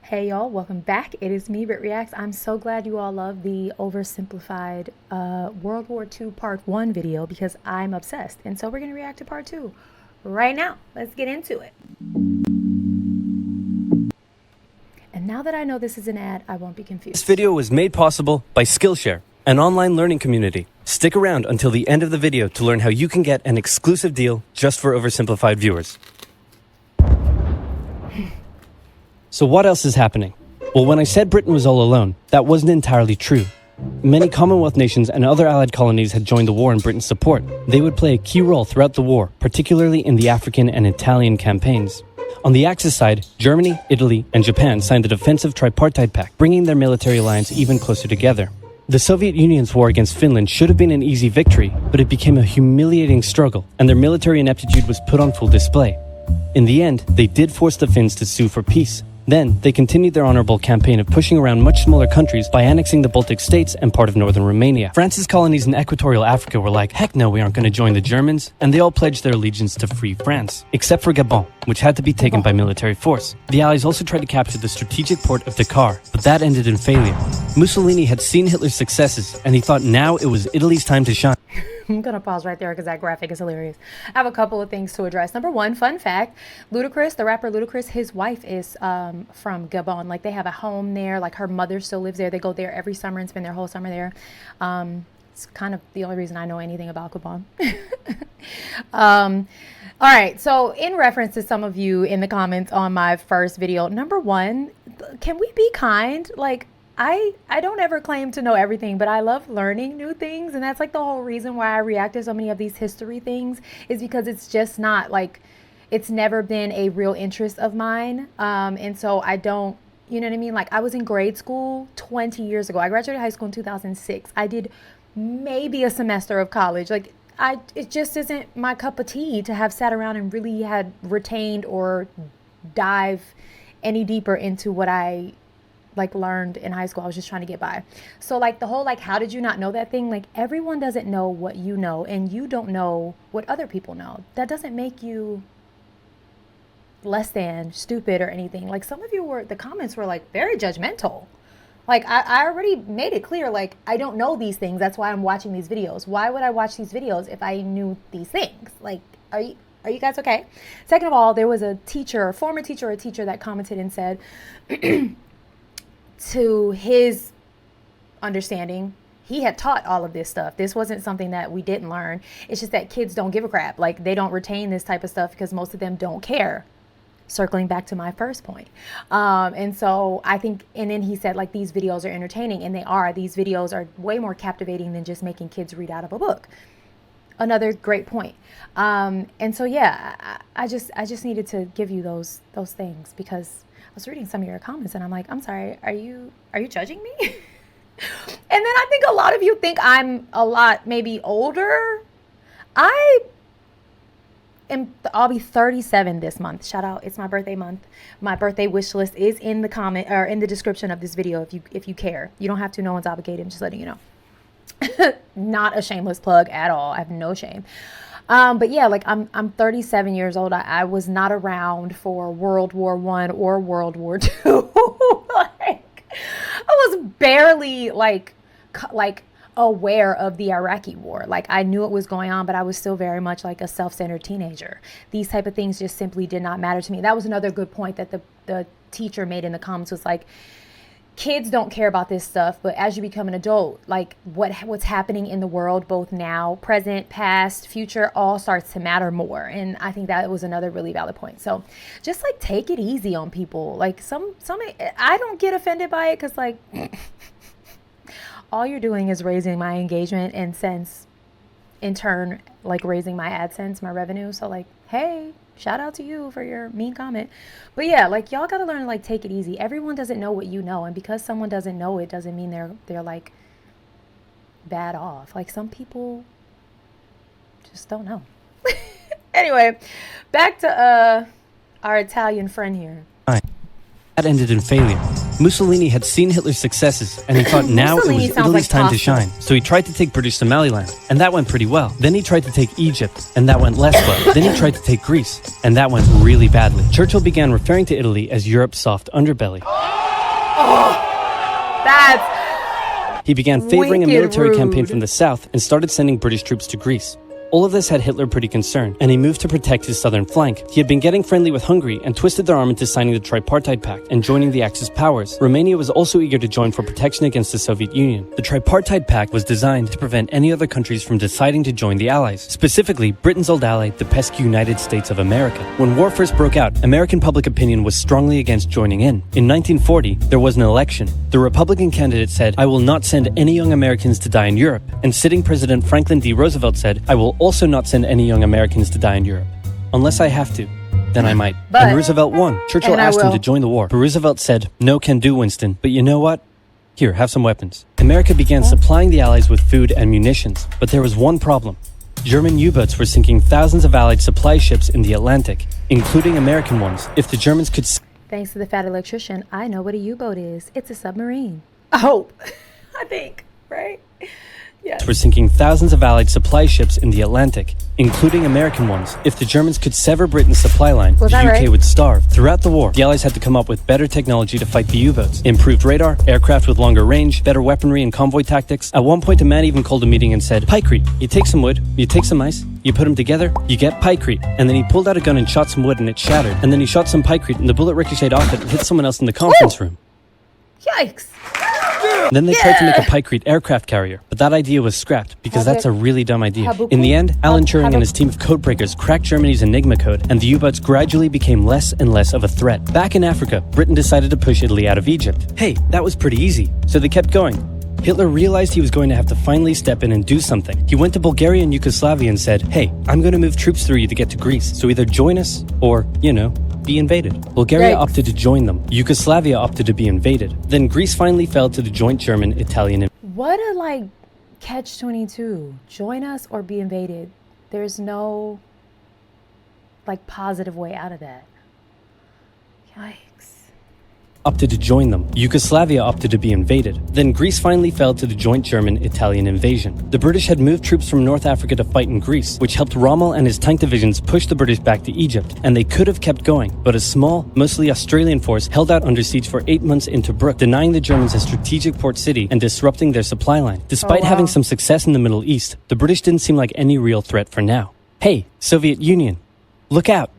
Hey y'all, welcome back. It is me, Britt Reacts. I'm so glad you all love the Oversimplified World War II Part 1 video because I'm obsessed. And so we're going to react to Part 2 right now. Let's get into it. And now that I know this is an ad, I won't be confused. This video was made possible by Skillshare, an online learning community. Stick around until the end of the video to learn how you can get an exclusive deal just for Oversimplified viewers. So what else is happening? Well, when I said Britain was all alone, that wasn't entirely true. Many Commonwealth nations and other allied colonies had joined the war in Britain's support. They would play a key role throughout the war, particularly in the African and Italian campaigns. On the Axis side, Germany, Italy, and Japan signed the Defensive Tripartite Pact, bringing their military alliance even closer together. The Soviet Union's war against Finland should have been an easy victory, but it became a humiliating struggle, and their military ineptitude was put on full display. In the end, they did force the Finns to sue for peace. Then, they continued their honorable campaign of pushing around much smaller countries by annexing the Baltic states and part of northern Romania. France's colonies in equatorial Africa were like, heck no, we aren't going to join the Germans, and they all pledged their allegiance to free France, except for Gabon, which had to be taken by military force. The Allies also tried to capture the strategic port of Dakar, but that ended in failure. Mussolini had seen Hitler's successes, and he thought now it was Italy's time to shine. I'm going to pause right there because that graphic is hilarious. I have a couple of things to address. Number one, fun fact, Ludacris, the rapper Ludacris, his wife is from Gabon. Like, they have a home there. Like, her mother still lives there. They go there every summer and spend their whole summer there. It's kind of the only reason I know anything about Gabon. All right, so in reference to some of you in the comments on my first video, number one, can we be kind? Like, I don't ever claim to know everything, but I love learning new things. And that's like the whole reason why I react to so many of these history things, is because it's just not like, it's never been a real interest of mine. And so I don't, you know what I mean? Like, I was in grade school 20 years ago. I graduated high school in 2006. I did maybe a semester of college. Like, it just isn't my cup of tea to have sat around and really had retained or dive any deeper into what I like learned in high school. I was just trying to get by. So like the whole like, how did you not know that thing? Like, everyone doesn't know what you know, and you don't know what other people know. That doesn't make you less than stupid or anything. Like, some of you were, the comments were like very judgmental. Like, I already made it clear, like, I don't know these things. That's why I'm watching these videos. Why would I watch these videos if I knew these things? Like, are you guys okay? Second of all, there was a teacher, a former teacher or a teacher that commented and said, to his understanding, he had taught all of this stuff. This wasn't something that we didn't learn. It's just that kids don't give a crap. Like, they don't retain this type of stuff because most of them don't care. Circling back to my first point. And so I think, and then he said, like, these videos are entertaining, and they are. These videos are way more captivating than just making kids read out of a book. Another great point. And so, yeah, I just needed to give you those things because I was reading some of your comments and I'm like, I'm sorry, are you judging me? And then I think a lot of you think I'm a lot maybe older. I'll be 37 this month. Shout out, it's my birthday month. My birthday wish list is in the comment or in the description of this video if you care. You don't have to, no one's obligated, I'm just letting you know. Not a shameless plug at all. I have no shame. But yeah, like I'm 37 years old. I was not around for World War I or World War II. Like, I was barely like aware of the Iraqi war. Like, I knew it was going on, but I was still very much like a self-centered teenager. These type of things just simply did not matter to me. That was another good point that the teacher made in the comments, was like, kids don't care about this stuff, but as you become an adult, like what's happening in the world, both now, present, past, future, all starts to matter more. And I think that was another really valid point. So just like, take it easy on people. Like, some I don't get offended by it because, like, all you're doing is raising my engagement and sense, in turn, like, raising my AdSense, my revenue. So like, hey, shout out to you for your mean comment. But yeah, like, y'all gotta learn to like, take it easy. Everyone doesn't know what you know, and because someone doesn't know it doesn't mean they're like bad off. Like, some people just don't know. Anyway, back to our Italian friend here. That ended in failure. Mussolini had seen Hitler's successes, and he thought now it was Italy's time to shine. So he tried to take British Somaliland, and that went pretty well. Then he tried to take Egypt, and that went less well. Then he tried to take Greece, and that went really badly. Churchill began referring to Italy as Europe's soft underbelly. That's He began favoring a wicked military campaign rude. from the south and started sending British troops to Greece. All of this had Hitler pretty concerned, and he moved to protect his southern flank. He had been getting friendly with Hungary and twisted their arm into signing the Tripartite Pact and joining the Axis powers. Romania was also eager to join for protection against the Soviet Union. The Tripartite Pact was designed to prevent any other countries from deciding to join the Allies, specifically Britain's old ally, the pesky United States of America. When war first broke out, American public opinion was strongly against joining in. In 1940, there was an election. The Republican candidate said, "I will not send any young Americans to die in Europe," and sitting President Franklin D. Roosevelt said, "I will also not send any young Americans to die in Europe. Unless I have to, then I might." But- and Roosevelt won. Churchill And I asked him will. to join the war, but Roosevelt said, "No can do, Winston. But you know what? Here, have some weapons." America began supplying the Allies with food and munitions, but there was one problem. German U-boats were sinking thousands of Allied supply ships in the Atlantic, including American ones. If the Germans could Thanks to the fat electrician, I know what a U-boat is. It's a submarine. I hope. I think, right? Yes. were sinking thousands of Allied supply ships in the Atlantic, including American ones. If the Germans could sever Britain's supply line, Was the that UK right? would starve. Throughout the war, the Allies had to come up with better technology to fight the U-boats. Improved radar, aircraft with longer range, better weaponry and convoy tactics. At one point, a man even called a meeting and said, "Pikecrete. You take some wood, you take some ice, you put them together, you get pikecrete." And then he pulled out a gun and shot some wood and it shattered. And then he shot some pikecrete and the bullet ricocheted off it and hit someone else in the conference room. Yikes. Then they tried to make a pikecrete aircraft carrier, but that idea was scrapped because that's a really dumb idea. In the end, Alan Turing and his team of codebreakers cracked Germany's Enigma code, and the U-boats gradually became less and less of a threat. Back in Africa, Britain decided to push Italy out of Egypt. Hey, that was pretty easy, so they kept going. Hitler realized he was going to have to finally step in and do something. He went to Bulgaria and Yugoslavia and said, "Hey, I'm going to move troops through you to get to Greece, so either join us or, be invaded." Bulgaria Yikes. opted to join them. Yugoslavia opted to be invaded. Then Greece finally fell to the joint German-Italian What a catch-22. Join us or be invaded. There's no positive way out of that. Yikes. opted to join them. Yugoslavia opted to be invaded. Then Greece finally fell to the joint German-Italian invasion. The British had moved troops from North Africa to fight in Greece, which helped Rommel and his tank divisions push the British back to Egypt. And they could have kept going, but a small, mostly Australian force held out under siege for 8 months in Tobruk, denying the Germans a strategic port city and disrupting their supply line. Despite wow. having some success in the Middle East, the British didn't seem like any real threat for now. Hey, Soviet Union, look out!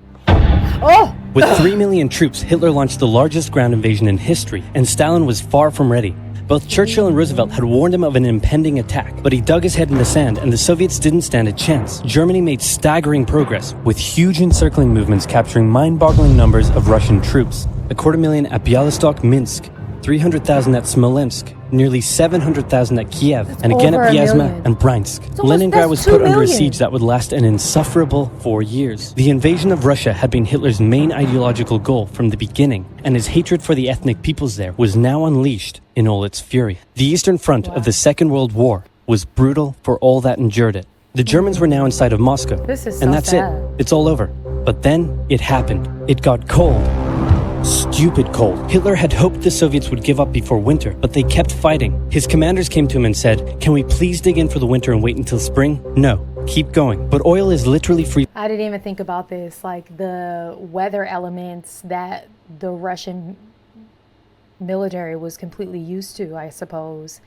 Oh! With 3 million troops, Hitler launched the largest ground invasion in history, and Stalin was far from ready. Both Churchill and Roosevelt had warned him of an impending attack, but he dug his head in the sand and the Soviets didn't stand a chance. Germany made staggering progress, with huge encircling movements capturing mind-boggling numbers of Russian troops. 250,000 at Bialystok, Minsk, 300,000 at Smolensk, nearly 700,000 at Kiev, and again over at a Vyazma million. and Bryansk. almost- Leningrad that's was 2 put under a million. siege that would last an insufferable 4 years. The invasion of Russia had been Hitler's main ideological goal from the beginning, and his hatred for the ethnic peoples there was now unleashed in all its fury. The Eastern Front of the Second World War was brutal for all that endured it. The Germans were now inside of Moscow, This is and so that's sad. it. It's all over. But then it happened. It got cold. Stupid cold. Hitler had hoped the Soviets would give up before winter, but they kept fighting. His commanders came to him and said, "Can we please dig in for the winter and wait until spring?" "No, keep going." But oil is literally free. I didn't even think about this. The weather elements that the Russian military was completely used to, I suppose,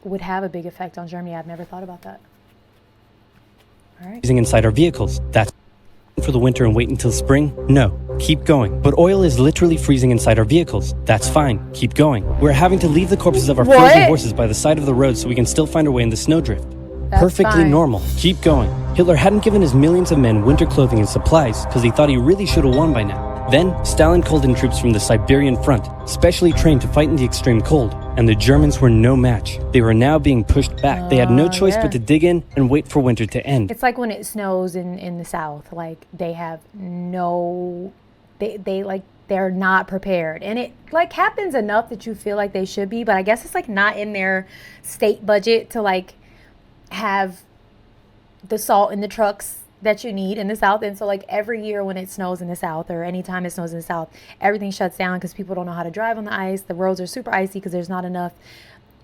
would have a big effect on Germany. I've never thought about that. All right. Freezing inside our vehicles. That's for the winter and wait until spring? No, keep going. But oil is literally freezing inside our vehicles. That's fine, keep going. We're having to leave the corpses of our What? frozen horses by the side of the road so we can still find our way in the snowdrift. That's Perfectly fine. normal. Keep going. Hitler hadn't given his millions of men winter clothing and supplies because he thought he really should have won by now. Then, Stalin called in troops from the Siberian front, specially trained to fight in the extreme cold, and the Germans were no match. They were now being pushed back. They had no choice yeah. but to dig in and wait for winter to end. It's like when it snows in the South. They have no, they're not prepared, and it happens enough that you feel like they should be, but I guess it's not in their state budget to have the salt in the trucks that you need in the South. And so every year when it snows in the South, or anytime it snows in the South, everything shuts down because people don't know how to drive on the ice. The roads are super icy because there's not enough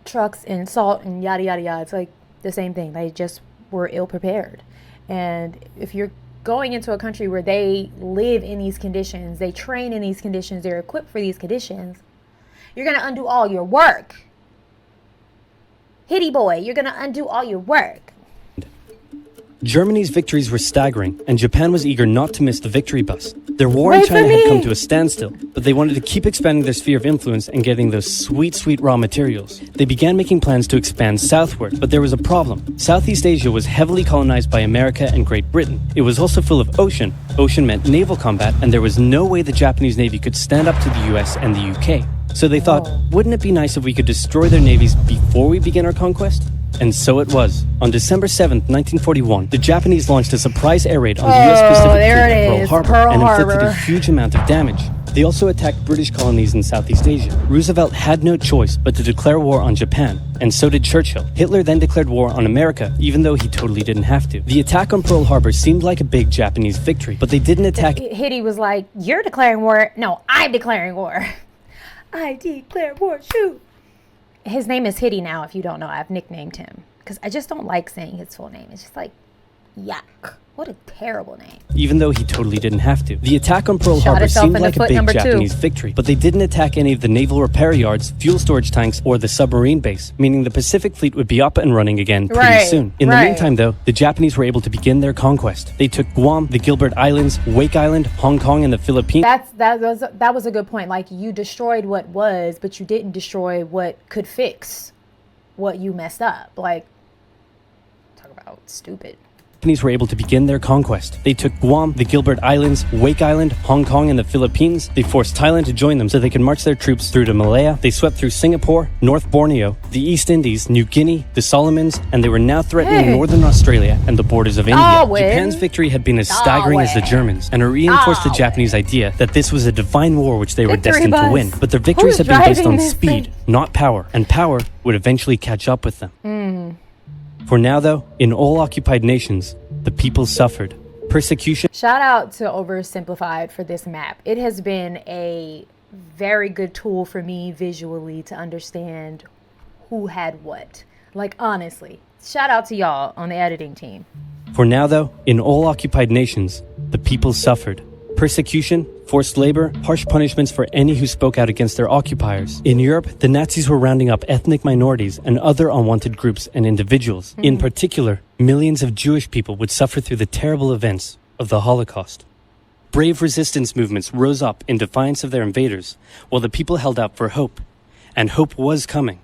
trucks and salt and yada yada yada. It's the same thing. They just were ill prepared. And if you're going into a country where they live in these conditions, they train in these conditions, they're equipped for these conditions, you're going to undo all your work. Hitty boy, you're going to undo all your work. Germany's victories were staggering, and Japan was eager not to miss the victory bus. Their war in China had come to a standstill, but they wanted to keep expanding their sphere of influence and getting those sweet, sweet raw materials. They began making plans to expand southward, but there was a problem. Southeast Asia was heavily colonized by America and Great Britain. It was also full of ocean. Ocean meant naval combat, and there was no way the Japanese Navy could stand up to the US and the UK. So they thought, wouldn't it be nice if we could destroy their navies before we begin our conquest? And so it was. On December 7th, 1941, the Japanese launched a surprise air raid on the U.S. Pacific fleet at Pearl Harbor and inflicted a huge amount of damage. They also attacked British colonies in Southeast Asia. Roosevelt had no choice but to declare war on Japan, and so did Churchill. Hitler then declared war on America, even though he totally didn't have to. The attack on Pearl Harbor seemed like a big Japanese victory, but they didn't attack... Hitty was like, you're declaring war. No, I'm declaring war. I declare war, shoot. His name is Hitty now, if you don't know. I've nicknamed him because I just don't like saying his full name. It's just like, yuck. What a terrible name. Even though he totally didn't have to. The attack on Pearl Harbor seemed like a big Japanese victory, but they didn't attack any of the naval repair yards, fuel storage tanks, or the submarine base, meaning the Pacific Fleet would be up and running again pretty soon. In the meantime, though, the Japanese were able to begin their conquest. They took Guam, the Gilbert Islands, Wake Island, Hong Kong, and the Philippines. That was a good point. Like, you destroyed what was, but you didn't destroy what could fix what you messed up. Like, talk about stupid. Japanese were able to begin their conquest. They took Guam, the Gilbert Islands, Wake Island, Hong Kong, and the Philippines. They forced Thailand to join them so they could march their troops through to Malaya. They swept through Singapore, North Borneo, the East Indies, New Guinea, the Solomons, and they were now threatening northern Australia and the borders of India. Japan's victory had been as staggering as the Germans, and it reinforced the Japanese idea that this was a divine war which they were destined to win. But their victories had been based on speed, not power, and power would eventually catch up with them. For now, though, in all occupied nations, the people suffered. Persecution. Shout out to Oversimplified for this map. It has been a very good tool for me visually to understand who had what. Like, honestly, shout out to y'all on the editing team. For now, though, in all occupied nations, the people suffered. Persecution, forced labor, harsh punishments for any who spoke out against their occupiers. In Europe, the Nazis were rounding up ethnic minorities and other unwanted groups and individuals. In particular, millions of Jewish people would suffer through the terrible events of the Holocaust. Brave resistance movements rose up in defiance of their invaders, while the people held out for hope. And hope was coming.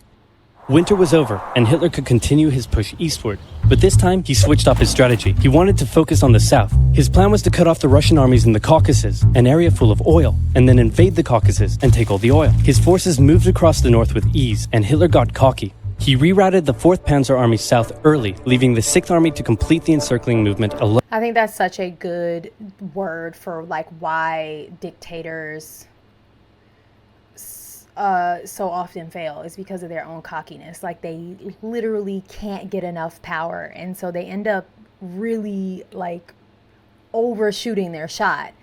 Winter was over, and Hitler could continue his push eastward. But this time, he switched up his strategy. He wanted to focus on the south. His plan was to cut off the Russian armies in the Caucasus, an area full of oil, and then invade the Caucasus and take all the oil. His forces moved across the north with ease, and Hitler got cocky. He rerouted the 4th Panzer Army south early, leaving the 6th Army to complete the encircling movement alone. I think that's such a good word for, like, why dictators so often fail is because of their own cockiness. Like, they literally can't get enough power, and so they end up really, like, overshooting their shot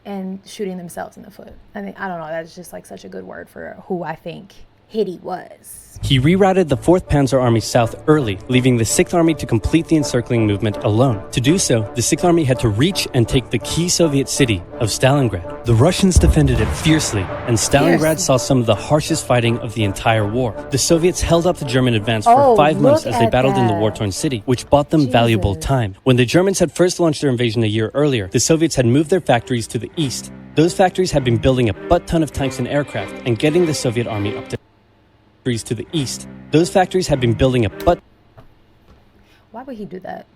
and shooting themselves in the foot. I don't know, that's just like such a good word for who I think Hitty was. He rerouted the 4th Panzer Army south early, leaving the 6th Army to complete the encircling movement alone. To do so, the 6th Army had to reach and take the key Soviet city of Stalingrad. The Russians defended it fiercely, and Stalingrad saw some of the harshest fighting of the entire war. The Soviets held up the German advance for 5 months as they battled in the war-torn city, which bought them valuable time. When the Germans had first launched their invasion a year earlier, the Soviets had moved their factories to the east. Those factories had been building a butt-ton of tanks and aircraft and getting the Soviet army up to the east. Those factories had been building a Why would he do that?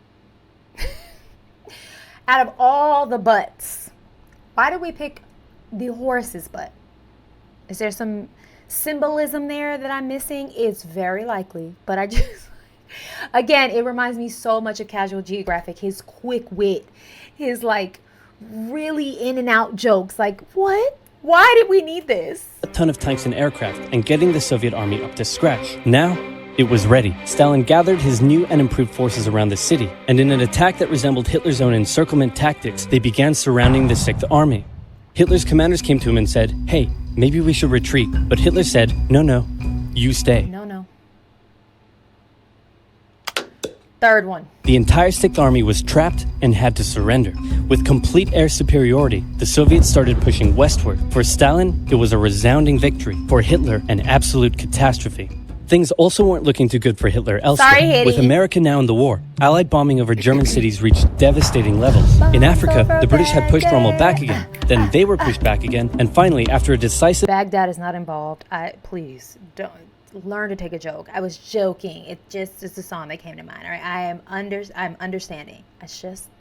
Out of all the butts, why did we pick the horse's butt? Is there some symbolism there that I'm missing? It's very likely, but I just, again, it reminds me so much of Casual Geographic. His quick wit, his like really in and out jokes. Like, what? Why did we need this? A ton of tanks and aircraft and getting the Soviet army up to scratch. Now, it was ready. Stalin gathered his new and improved forces around the city, and in an attack that resembled Hitler's own encirclement tactics, they began surrounding the 6th Army. Hitler's commanders came to him and said, "Hey, maybe we should retreat." But Hitler said, "No, you stay." No. Third one. The entire Sixth Army was trapped and had to surrender. With complete air superiority, the Soviets started pushing westward. For Stalin, it was a resounding victory. For Hitler, an absolute catastrophe. Things also weren't looking too good for Hitler elsewhere. Sorry, Haiti. With America now in the war, Allied bombing over German cities reached devastating levels. In Africa, the British had pushed Rommel back again. Then they were pushed back again. And finally, after a decisive... Baghdad is not involved. Please, don't learn to take a joke. I was joking. It's a song that came to mind. All right, I'm understanding.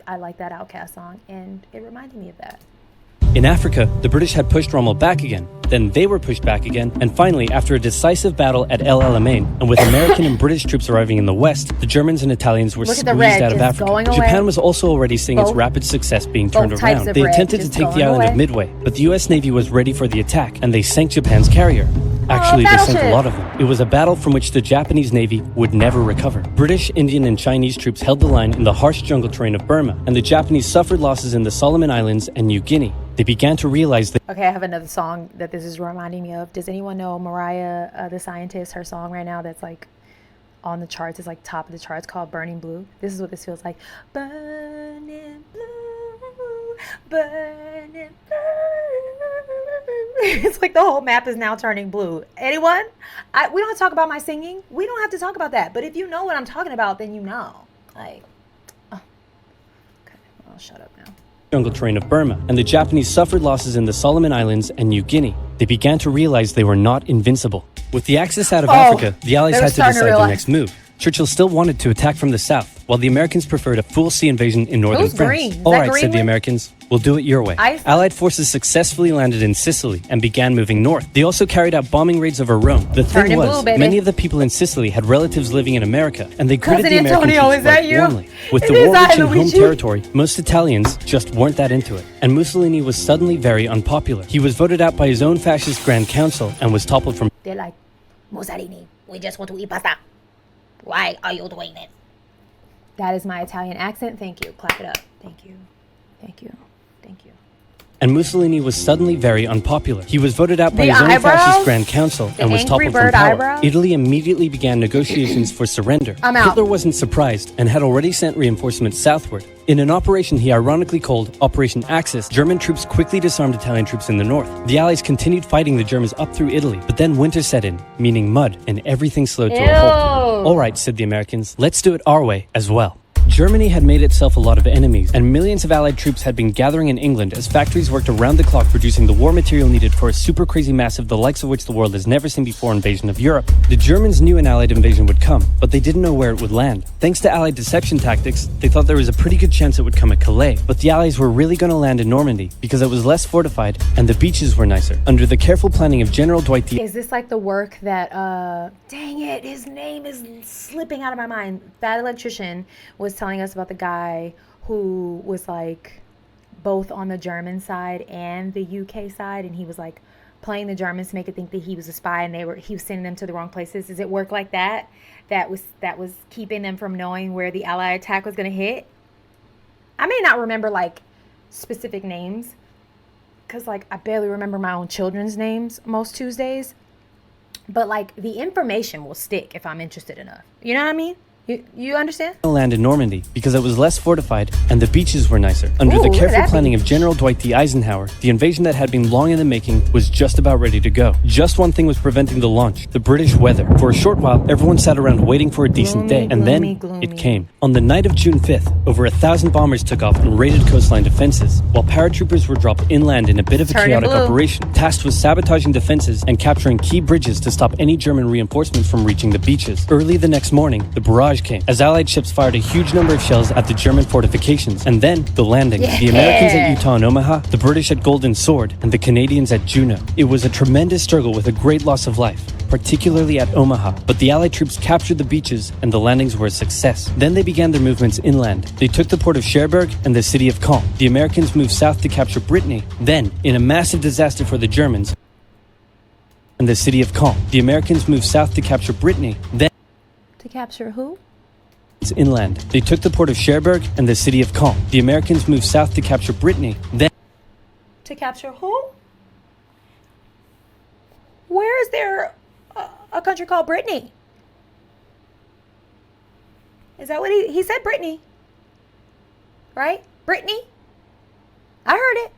I like that Outkast song, and it reminded me of that. In Africa, the British had pushed Rommel back again. Then they were pushed back again. And finally, after a decisive battle at El Alamein, and with American and British troops arriving in the west, the Germans and Italians were squeezed out of Africa. Japan was also already seeing its rapid success being turned around. They attempted to take the island of Midway, but the US Navy was ready for the attack, and they sank Japan's carrier. Actually, they sank a lot of them. It was a battle from which the Japanese Navy would never recover. British, Indian, and Chinese troops held the line in the harsh jungle terrain of Burma, and the Japanese suffered losses in the Solomon Islands and New Guinea. They began to realize that... Okay, I have another song that this is reminding me of. Does anyone know Mariah, the Scientist, her song right now that's like on the charts, it's like top of the charts, called Burning Blue? This is what this feels like. Burning blue, burning blue. It's like the whole map is now turning blue. Anyone? We don't have to talk about my singing. We don't have to talk about that. But if you know what I'm talking about, then you know. Like, oh. Okay, I'll shut up now. Jungle terrain of Burma, and the Japanese suffered losses in the Solomon Islands and New Guinea. They began to realize they were not invincible. With the Axis out of Africa, the Allies had to decide their next move. Churchill still wanted to attack from the south, while the Americans preferred a full sea invasion in northern France. All right, said the Americans, we'll do it your way. Allied forces successfully landed in Sicily and began moving north. They also carried out bombing raids over Rome. The thing was, many of the people in Sicily had relatives living in America, and they greeted the American troops quite warmly. With the war reaching home territory, most Italians just weren't that into it, and Mussolini was suddenly very unpopular. He was voted out by his own fascist Grand Council and was toppled from... They're like, Mussolini, we just want to eat pasta. Why are you doing this? That is my Italian accent. Thank you. Clap it up. Thank you. Thank you. Thank you. And Mussolini was suddenly very unpopular. He was voted out by his own fascist Grand Council and was toppled from power. Italy immediately began negotiations for surrender. Hitler wasn't surprised and had already sent reinforcements southward. In an operation he ironically called Operation Axis, German troops quickly disarmed Italian troops in the north. The Allies continued fighting the Germans up through Italy, but then winter set in, meaning mud, and everything slowed to a halt. All right, said the Americans, let's do it our way as well. Germany had made itself a lot of enemies, and millions of Allied troops had been gathering in England as factories worked around the clock producing the war material needed for a super crazy massive the likes of which the world has never seen before invasion of Europe. The Germans knew an Allied invasion would come, but they didn't know where it would land. Thanks to Allied deception tactics, they thought there was a pretty good chance it would come at Calais, but the Allies were really going to land in Normandy because it was less fortified and the beaches were nicer. Under the careful planning of General Dwight D. Is this like the work that, dang it, his name is slipping out of my mind. That electrician was telling us about the guy who was like both on the German side and the UK side, and he was like playing the Germans to make it think that he was a spy, and he was sending them to the wrong places. Does it work like that? That was keeping them from knowing where the Allied attack was going to hit? I may not remember like specific names, because like I barely remember my own children's names most Tuesdays, but like the information will stick if I'm interested enough. You know what I mean? You understand? Land in Normandy because it was less fortified and the beaches were nicer. Under the careful planning of General Dwight D. Eisenhower, the invasion that had been long in the making was just about ready to go. Just one thing was preventing the launch: the British weather. For a short while, everyone sat around waiting for a decent day, and then it came. On the night of June 5th, over 1,000 bombers took off and raided coastline defenses, while paratroopers were dropped inland in a bit of a chaotic operation, tasked with sabotaging defenses and capturing key bridges to stop any German reinforcements from reaching the beaches. Early the next morning, the barrage came, as Allied ships fired a huge number of shells at the German fortifications, and then the landing. The Americans at Utah and Omaha, the British at Golden Sword, and the Canadians at Juneau. It was a tremendous struggle with a great loss of life, particularly at Omaha, but the Allied troops captured the beaches and the landings were a success. Then they began their movements inland. They took the port of Cherbourg and the city of Caen. The Americans moved south to capture Brittnai. Then, in a massive disaster for the Germans, and the city of Caen, the Americans moved south to capture Brittnai. Then, to capture who? Inland. They took the port of Cherbourg and the city of Caen. The Americans moved south to capture Brittnai. Then, to capture who? Where is there a country called Brittnai? Is that what he said? Brittnai. Right? Brittnai? I heard it.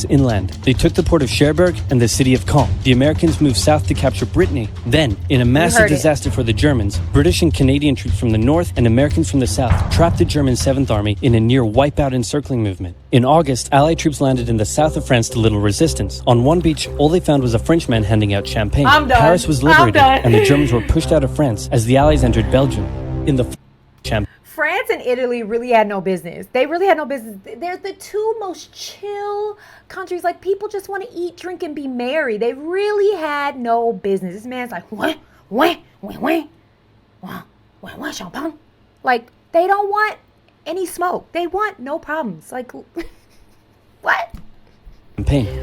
Inland. They took the port of Cherbourg and the city of Caen. The Americans moved south to capture Brittnai. Then, in a massive disaster for the Germans, British and Canadian troops from the north and Americans from the south trapped the German 7th Army in a near wipeout encircling movement. In August, Allied troops landed in the south of France to little resistance. On one beach, all they found was a Frenchman handing out champagne. Paris was liberated, and the Germans were pushed out of France as the Allies entered Belgium. In the France and Italy really had no business. They really had no business. They're the two most chill countries. Like, people just want to eat, drink, and be merry. They really had no business. This man's like, champagne. Like, they don't want any smoke. They want no problems. Like, what?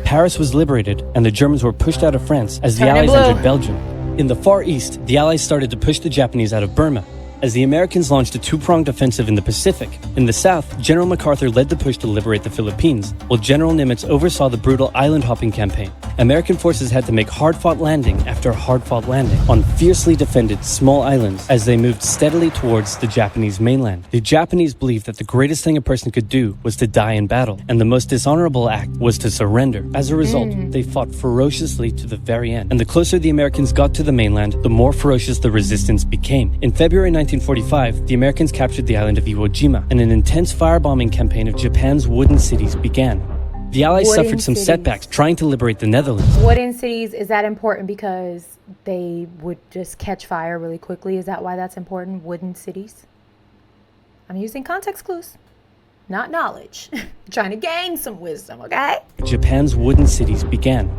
Paris was liberated, and the Germans were pushed out of France as the Allies entered Belgium. In the Far East, the Allies started to push the Japanese out of Burma, as the Americans launched a two-pronged offensive in the Pacific. In the south, General MacArthur led the push to liberate the Philippines, while General Nimitz oversaw the brutal island-hopping campaign. American forces had to make hard-fought landing after hard-fought landing on fiercely defended small islands as they moved steadily towards the Japanese mainland. The Japanese believed that the greatest thing a person could do was to die in battle, and the most dishonorable act was to surrender. As a result, they fought ferociously to the very end. And the closer the Americans got to the mainland, the more ferocious the resistance became. In February 1945, the Americans captured the island of Iwo Jima, and an intense firebombing campaign of Japan's wooden cities began. The Allies suffered some setbacks trying to liberate the Netherlands. Wooden cities, is that important because they would just catch fire really quickly? Is that why that's important? Wooden cities? I'm using context clues, not knowledge. Trying to gain some wisdom, okay? Japan's wooden cities began.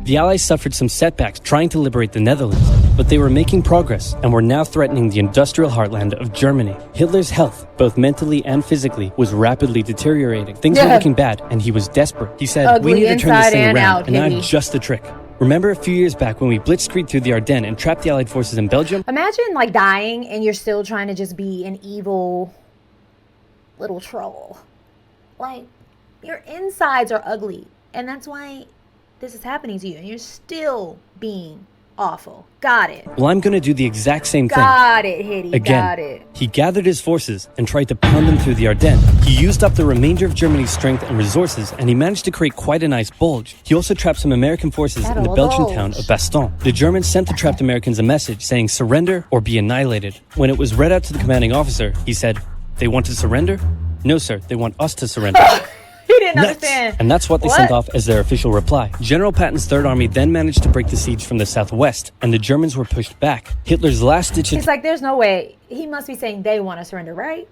The Allies suffered some setbacks trying to liberate the Netherlands, but they were making progress and were now threatening the industrial heartland of Germany. Hitler's health, both mentally and physically, was rapidly deteriorating. Things were looking bad, and he was desperate. He said, "We need to turn this thing around, and I'm just the trick." Remember a few years back when we blitzkrieged through the Ardennes and trapped the Allied forces in Belgium? Imagine, like, dying and you're still trying to just be an evil little troll. Like, your insides are ugly, and that's why this is happening to you, and you're still being awful. Got it. Well, I'm going to do the exact same thing. Got it, Hitty. Again, got it. He gathered his forces and tried to pound them through the Ardennes. He used up the remainder of Germany's strength and resources, and he managed to create quite a nice bulge. He also trapped some American forces in the Belgian town of Bastogne. The Germans sent the trapped Americans a message saying, "Surrender or be annihilated." When it was read out to the commanding officer, he said, "They want to surrender? No, sir, they want us to surrender." He didn't understand. And that's what they sent off as their official reply. General Patton's Third Army then managed to break the siege from the southwest, and the Germans were pushed back. Hitler's last-ditch He's like, there's no way. He must be saying they want to surrender, right?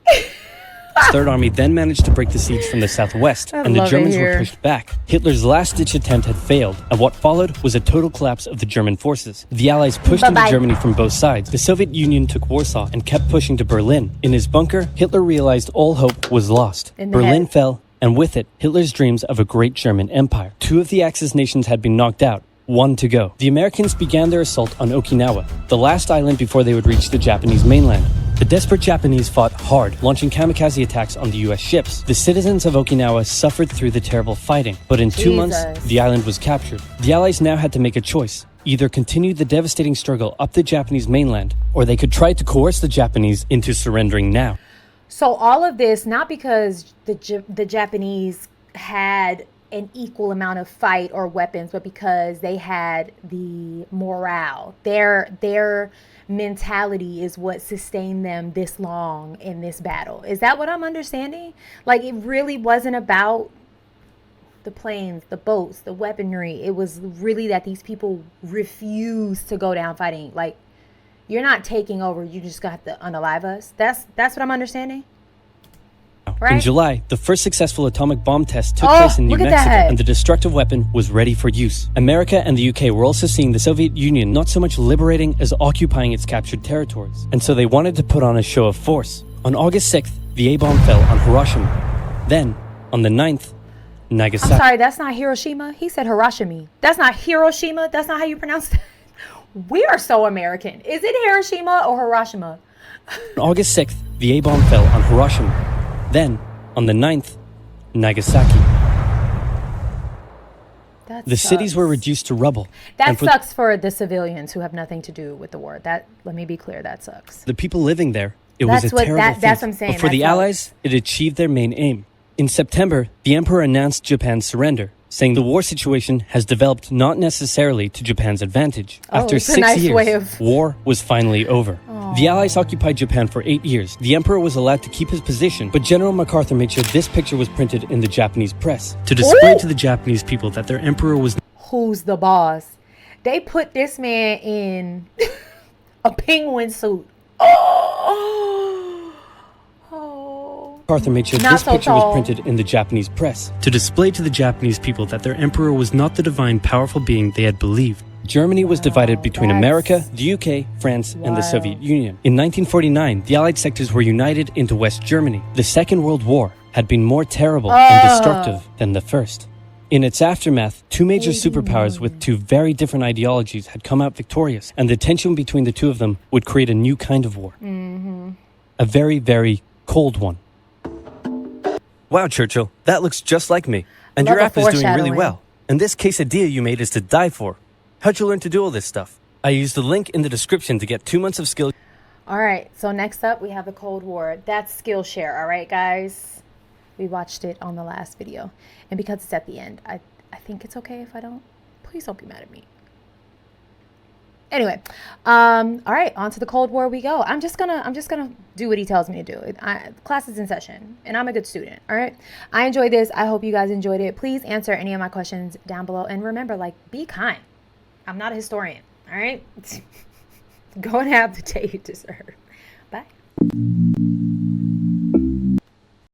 Third Army then managed to break the siege from the southwest, and the Germans were pushed back. Hitler's last-ditch attempt had failed, and what followed was a total collapse of the German forces. The Allies pushed into Germany from both sides. The Soviet Union took Warsaw and kept pushing to Berlin. In his bunker, Hitler realized all hope was lost. Berlin fell, and with it, Hitler's dreams of a great German empire. Two of the Axis nations had been knocked out, one to go. The Americans began their assault on Okinawa, the last island before they would reach the Japanese mainland. The desperate Japanese fought hard, launching kamikaze attacks on the US ships. The citizens of Okinawa suffered through the terrible fighting, but in 2 months, the island was captured. The Allies now had to make a choice. Either continue the devastating struggle up the Japanese mainland, or they could try to coerce the Japanese into surrendering now. So all of this, not because the Japanese had an equal amount of fight or weapons, but because they had the morale. Their mentality is what sustained them this long in this battle. Is that what I'm understanding? Like, it really wasn't about the planes, the boats, the weaponry. It was really that these people refused to go down fighting. Like, you're not taking over, you just got to unalive us. That's what I'm understanding. Right? In July, the first successful atomic bomb test took place in New Mexico, and the destructive weapon was ready for use. America and the UK were also seeing the Soviet Union not so much liberating as occupying its captured territories, and so they wanted to put on a show of force. On August 6th, the A-bomb fell on Hiroshima. Then, on the 9th, Nagasaki. I'm sorry, that's not Hiroshima. He said Hiroshima. That's not Hiroshima. That's not how you pronounce that. We are so American. Is it Hiroshima or Hiroshima? On August 6th, the A-bomb fell on Hiroshima. Then, on the 9th, Nagasaki. The cities were reduced to rubble. That sucks for the civilians who have nothing to do with the war. Let me be clear, that sucks. The people living there, It was That's a what- terrible that's feat, what I'm saying, but for the that's all. Allies, it achieved their main aim. In September, the emperor announced Japan's surrender, saying the war situation has developed not necessarily to Japan's advantage. After it's a 6 nice years, way of- war was finally over. The Allies occupied Japan for 8 years. The emperor was allowed to keep his position, but General MacArthur made sure this picture was printed in the Japanese press to display Ooh. to the Japanese people that their emperor was Who's the boss? They put this man in a penguin suit. Oh. MacArthur made sure Not this so picture was tall. printed in the Japanese press to display to the Japanese people that their emperor was not the divine, powerful being they had believed. Germany was divided between that's America, the UK, France, and the wild. Soviet Union. In 1949, the Allied sectors were united into West Germany. The Second World War had been more terrible and destructive than the first. In its aftermath, two major superpowers with two very different ideologies had come out victorious, and the tension between the two of them would create a new kind of war. A very, very cold one. Wow, Churchill, that looks just like me. And Love your the app is doing really foreshadowing. well. And this quesadilla you made is to die for. How'd you learn to do all this stuff? I used the link in the description to get 2 months of skill. All right, so next up we have the Cold War. That's Skillshare, all right, guys? We watched it on the last video. And because it's at the end, I think it's okay if I don't. Please don't be mad at me. Anyway, all right, on to the Cold War we go. I'm just gonna do what he tells me to do. Class is in session, and I'm a good student. All right, I enjoyed this. I hope you guys enjoyed it. Please answer any of my questions down below, and remember, like, be kind. I'm not a historian. All right, go and have the day you deserve. Bye.